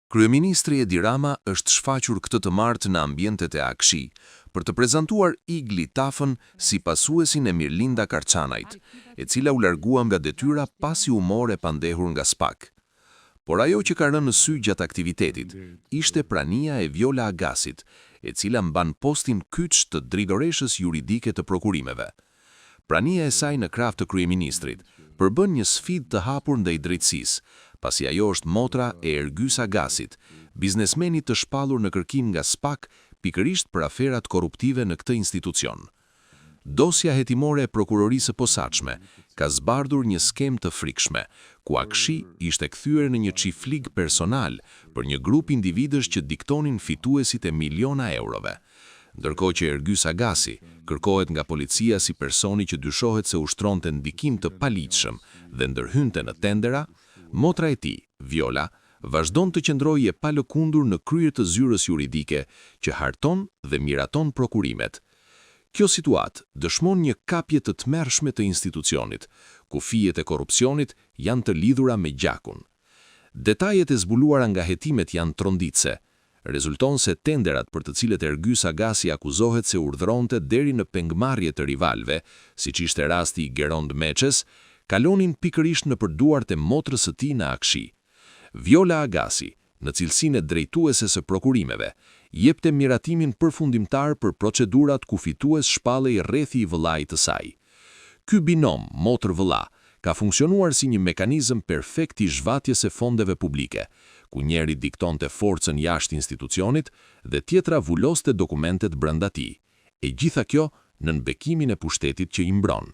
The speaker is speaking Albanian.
Kryeministri Edi Rama është shfaqur këtë të martë në ambientet e AKSH për të prezantuar Igli Tafën si pasuesin e Mirlinda Karçanajt, e cila u largua nga detyra pasi u more pandehur nga SPAK. Por ajo që ka rënë në sy gjatë aktivitetit ishte prania e Viola Agasit, e cila mban postin kyç të drejtoreshës juridike të prokurimeve. Prania e saj në krah të kryeministrit përbën një sfidë të hapur ndaj drejtësisë, pasi ajo është motra e Ergys Agasit, biznesmenit të shpallur në kërkim nga SPAK pikërisht për aferat korruptive në këtë institucion. Dosja hetimore e prokurorisë së posaçme ka zbardhur një skemë të frikshme, ku AKSH ishte kthyer në një çiftlig personal për një grup individësh që diktonin fituesit e miliona eurove. Ndërkohë që Ergys Agasi kërkohet nga policia si personi që dyshohet se ushtronte ndikim të paligjshëm dhe ndërhynte në tendera, motra e tij, Viola, vazhdon të qëndrojë e palëkundur në krye të zyrës juridike që harton dhe miraton prokurimet. Kjo situatë dëshmon një kapje të tmerrshme të institucionit, ku fijet e korrupsionit janë të lidhura me gjakun. Detajet e zbuluara nga hetimet janë tronditse. Rezulton se tenderat për të cilët Ergys Agasi akuzohet se urdhëronte deri në pengmarrje të rivalve, siç ishte rasti i Gerond Meçes, kalonin pikërisht në përduart e motrës së tij në AKSH. Viola Agasi, në cilësinë e drejtuese së prokurimeve, jepte miratimin përfundimtar për procedurat ku fitues shpallej rrethi i vëllait të saj. Ky binom motër-vëlla ka funksionuar si një mekanizëm perfekt i zhvatjes së fondeve publike, ku njeri diktonte forcën jashtë institucionit dhe tjetra vuloste dokumentet brenda tij, e gjitha kjo nën bekimin e pushtetit që i mbron.